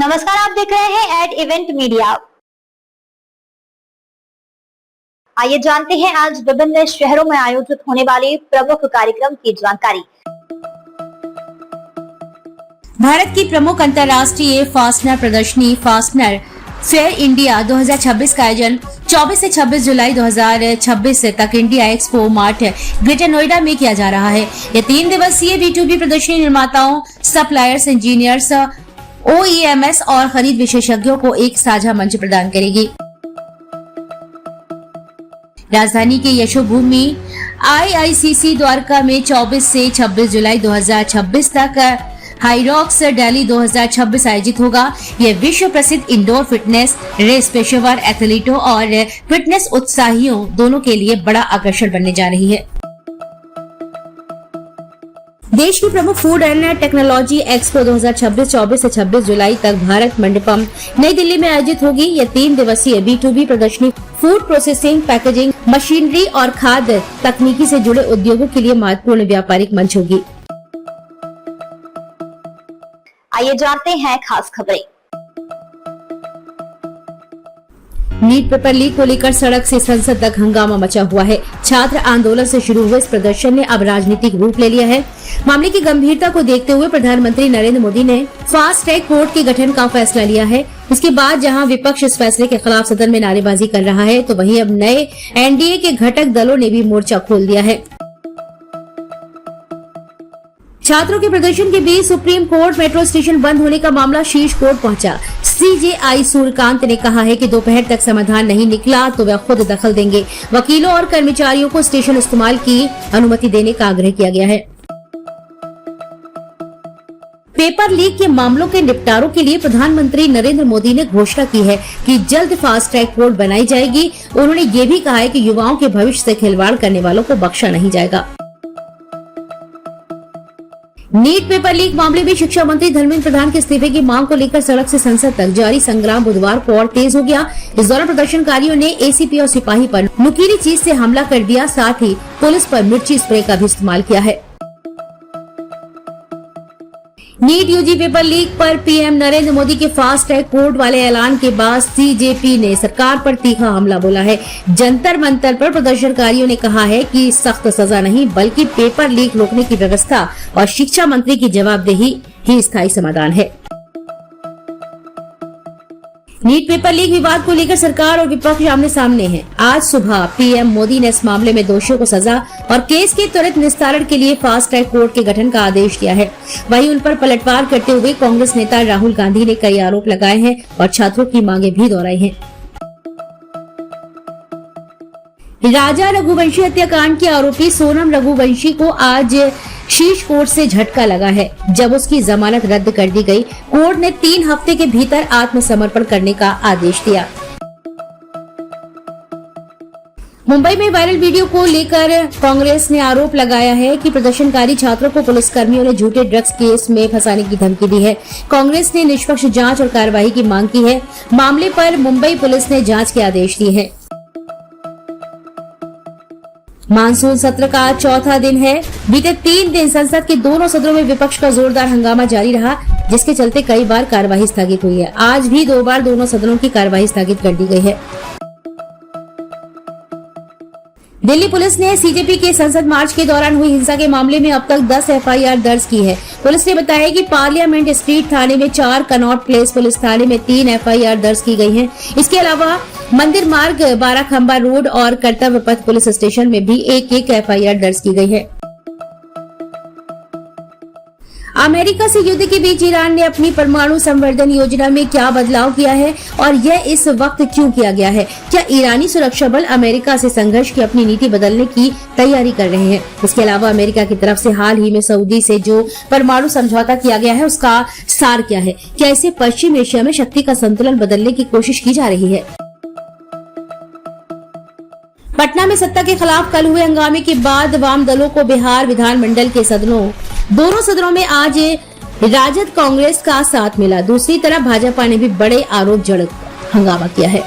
नमस्कार, आप देख रहे हैं एड इवेंट मीडिया। आइए जानते हैं आज विभिन्न शहरों में आयोजित होने वाले प्रमुख कार्यक्रम की जानकारी। भारत की प्रमुख अंतर्राष्ट्रीय फास्टनर प्रदर्शनी फास्टनर फेयर इंडिया 2026 का आयोजन 24 से 26 जुलाई 2026 तक India expo mart greater Noida में किया जा रहा है। ये 3 दिवसीय B2B प्रदर्शनी निर्माताओं, सप्लायर्स, इंजीनियर्स, OEMs और खरीद विशेषज्ञों को एक साझा मंच प्रदान करेगी। राजधानी के यशोभूमि IICC द्वारका में 24 से 26 जुलाई 2026 तक हाईरॉक्स दिल्ली 2026 आयोजित होगा। यह विश्व प्रसिद्ध इंडोर फिटनेस रेस पेशेवर एथलीटों और फिटनेस उत्साहियों दोनों के लिए बड़ा आकर्षण बनने जा रही है। देश की प्रमुख फूड एंड टेक्नोलॉजी एक्सपो 2026 24 से 26 जुलाई तक भारत मंडपम नई दिल्ली में आयोजित होगी। यह 3 दिवसीय B2B प्रदर्शनी फूड प्रोसेसिंग, पैकेजिंग, मशीनरी और खाद्य तकनीकी से जुड़े उद्योगों के लिए महत्वपूर्ण व्यापारिक मंच होगी। आइए जानते हैं खास खबरें। नीट पेपर लीक को लेकर सड़क से संसद तक हंगामा मचा हुआ है। छात्र आंदोलन से शुरू हुए इस प्रदर्शन ने अब राजनीतिक रूप ले लिया है। मामले की गंभीरता को देखते हुए प्रधानमंत्री नरेंद्र मोदी ने फास्ट ट्रैक कोर्ट के गठन का फैसला लिया है। इसके बाद जहां विपक्ष इस फैसले के खिलाफ सदन में नारेबाजी कर रहा है, तो वहीं अब नए NDA के घटक दलों ने भी मोर्चा खोल दिया है। छात्रों के प्रदर्शन के बीच सुप्रीम कोर्ट मेट्रो स्टेशन बंद होने का मामला शीर्ष कोर्ट पहुंचा। CJI सूर्यकांत ने कहा है कि दोपहर तक समाधान नहीं निकला तो वे खुद दखल देंगे। वकीलों और कर्मचारियों को स्टेशन इस्तेमाल की अनुमति देने का आग्रह किया गया है। पेपर लीक के मामलों के निपटारों के लिए प्रधानमंत्री नरेंद्र मोदी ने घोषणा की है कि जल्द फास्ट ट्रैक कोर्ट बनाई जाएगी। उन्होंने ये भी कहा है कि युवाओं के भविष्य से खिलवाड़ करने वालों को बख्शा नहीं जाएगा। नीट पेपर लीक मामले में शिक्षा मंत्री धर्मेंद्र प्रधान के इस्तीफे की मांग को लेकर सड़क से संसद तक जारी संग्राम बुधवार को और तेज हो गया। इस दौरान प्रदर्शनकारियों ने ACP और सिपाही पर नुकीली चीज से हमला कर दिया, साथ ही पुलिस पर मिर्ची स्प्रे का भी इस्तेमाल किया है। नीट UG पेपर लीक पर PM नरेंद्र मोदी के फास्ट ट्रैक कोर्ट वाले ऐलान के बाद CJP ने सरकार पर तीखा हमला बोला है। जंतर मंतर पर प्रदर्शनकारियों ने कहा है कि सख्त सजा नहीं बल्कि पेपर लीक रोकने की व्यवस्था और शिक्षा मंत्री की जवाबदेही ही स्थायी समाधान है। नीट पेपर लीक विवाद को लेकर सरकार और विपक्ष आमने सामने हैं। आज सुबह PM मोदी ने इस मामले में दोषियों को सजा और केस के त्वरित निस्तारण के लिए फास्ट ट्रैक कोर्ट के गठन का आदेश दिया है। वहीं उन पर पलटवार करते हुए कांग्रेस नेता राहुल गांधी ने कई आरोप लगाए हैं और छात्रों की मांगे भी दोहराई हैं। राजा रघुवंशी हत्याकांड के आरोपी सोनम रघुवंशी को आज शीर्ष कोर्ट से झटका लगा है। जब उसकी जमानत रद्द कर दी गई, कोर्ट ने 3 हफ्ते के भीतर आत्मसमर्पण करने का आदेश दिया। मुंबई में वायरल वीडियो को लेकर कांग्रेस ने आरोप लगाया है कि प्रदर्शनकारी छात्रों को पुलिसकर्मियों ने झूठे ड्रग्स केस में फंसाने की धमकी दी है। कांग्रेस ने निष्पक्ष जांच और कार्रवाई की मांग की है। मामले पर मुंबई पुलिस ने जांच के आदेश दिए हैं। मानसून सत्र का चौथा दिन है। बीते 3 दिन संसद के दोनों सदनों में विपक्ष का जोरदार हंगामा जारी रहा, जिसके चलते कई बार कार्यवाही स्थगित हुई है। आज भी 2 बार दोनों सदनों की कार्यवाही स्थगित कर दी गई है। दिल्ली पुलिस ने CJP के संसद मार्च के दौरान हुई हिंसा के मामले में अब तक 10 FIR दर्ज की है। पुलिस ने बताया कि पार्लियामेंट स्ट्रीट थाने में 4, कनॉट प्लेस पुलिस थाने में 3 FIR दर्ज की गई हैं। इसके अलावा मंदिर मार्ग, 12 खंबा रोड और कर्तव्य पथ पुलिस स्टेशन में भी एक FIR दर्ज की गई है। अमेरिका से युद्ध के बीच ईरान ने अपनी परमाणु संवर्धन योजना में क्या बदलाव किया है और यह इस वक्त क्यों किया गया है? क्या ईरानी सुरक्षा बल अमेरिका से संघर्ष की अपनी नीति बदलने की तैयारी कर रहे हैं? इसके अलावा अमेरिका की तरफ से हाल ही में सऊदी से जो परमाणु समझौता किया गया है, उसका सार क्या है? क्या इससे पश्चिम एशिया में शक्ति का संतुलन बदलने की कोशिश की जा रही है? पटना में सत्ता के खिलाफ कल हुए हंगामे के बाद वाम दलों को बिहार विधानमंडल के दोनों सदनों में आज राजद कांग्रेस का साथ मिला। दूसरी तरफ भाजपा ने भी बड़े आरोप जड़क हंगामा किया है।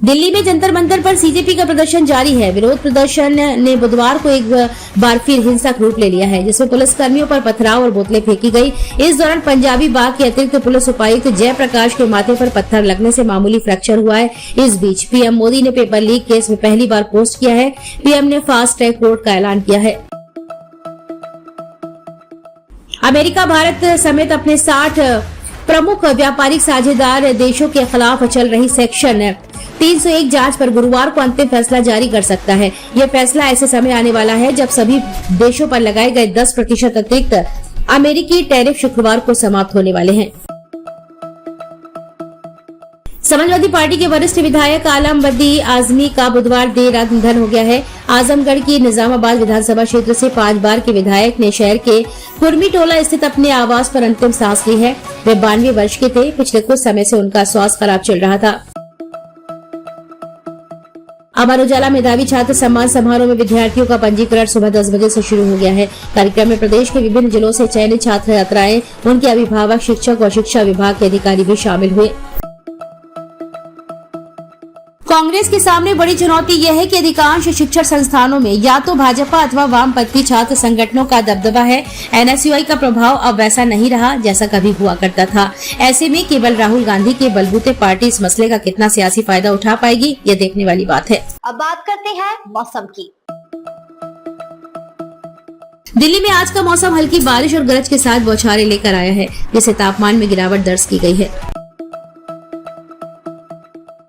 दिल्ली में जंतर मंतर पर सीजेपी का प्रदर्शन जारी है। विरोध प्रदर्शन ने बुधवार को एक बार फिर हिंसक रूप ले लिया है, जिसमें पुलिस कर्मियों पर पथराव और बोतलें फेंकी गई। इस दौरान पंजाबी बाग के अतिरिक्त पुलिस उपायुक्त जयप्रकाश के माथे पर पत्थर लगने से मामूली फ्रैक्चर हुआ है। इस बीच पीएम मोदी ने पेपर लीक केस में पहली बार पोस्ट किया है। पीएम ने फास्ट ट्रैक कोर्ट का ऐलान किया है। अमेरिका भारत समेत अपने 60 प्रमुख व्यापारिक साझेदार देशों के खिलाफ चल रही सेक्शन 301 जांच पर गुरुवार को अंतिम फैसला जारी कर सकता है। यह फैसला ऐसे समय आने वाला है जब सभी देशों पर लगाए गए 10% अतिरिक्त अमेरिकी टैरिफ शुक्रवार को समाप्त होने वाले हैं। समाजवादी पार्टी के वरिष्ठ विधायक आलम बदी आजमी का बुधवार देर रात निधन हो गया है। आजमगढ़ की निजामाबाद विधानसभा क्षेत्र से 5 बार के विधायक ने शहर के कुर्मी टोला स्थित अपने आवास पर अंतिम सांस ली है। वे 92 वर्ष के थे। पिछले कुछ समय से उनका स्वास्थ्य खराब चल रहा था। अमर उजाला मेधावी छात्र सम्मान समारोह में विद्यार्थियों का पंजीकरण सुबह 10 बजे से शुरू हो गया है। कार्यक्रम में प्रदेश के विभिन्न जिलों से चयनित छात्र छात्राएं, उनके अभिभावक, शिक्षक और शिक्षा विभाग के अधिकारी भी शामिल हुए। कांग्रेस के सामने बड़ी चुनौती यह है कि अधिकांश शिक्षण संस्थानों में या तो भाजपा अथवा वामपंथी छात्र संगठनों का दबदबा है। एनएसयूआई का प्रभाव अब वैसा नहीं रहा जैसा कभी हुआ करता था। ऐसे में केवल राहुल गांधी के बलबूते पार्टी इस मसले का कितना सियासी फायदा उठा पाएगी, ये देखने वाली बात है। अब बात करते हैं मौसम की। दिल्ली में आज का मौसम हल्की बारिश और गरज के साथ बौछारें लेकर आया है, जिससे तापमान में गिरावट दर्ज की गई है।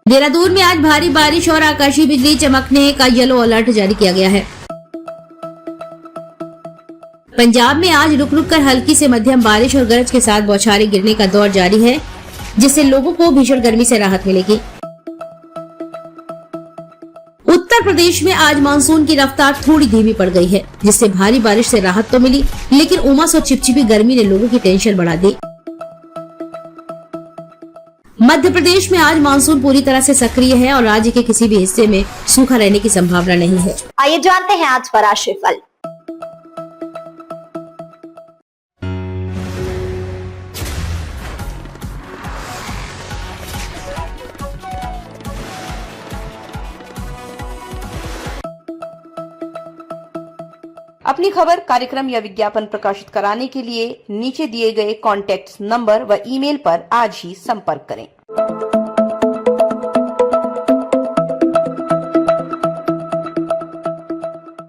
देहरादून में आज भारी बारिश और आकाशीय बिजली चमकने का येलो अलर्ट जारी किया गया है। पंजाब में आज रुक रुक कर हल्की से मध्यम बारिश और गरज के साथ बौछारें गिरने का दौर जारी है, जिससे लोगों को भीषण गर्मी से राहत मिलेगी। उत्तर प्रदेश में आज मानसून की रफ्तार थोड़ी धीमी पड़ गई है, जिससे भारी बारिश से राहत तो मिली, लेकिन उमस और चिपचिपी गर्मी ने लोगों की टेंशन बढ़ा दी। मध्य प्रदेश में आज मानसून पूरी तरह से सक्रिय है और राज्य के किसी भी हिस्से में सूखा रहने की संभावना नहीं है। आइए जानते हैं आज का राशिफल। अपनी खबर, कार्यक्रम या विज्ञापन प्रकाशित कराने के लिए नीचे दिए गए कॉन्टैक्ट नंबर व ईमेल पर आज ही संपर्क करें।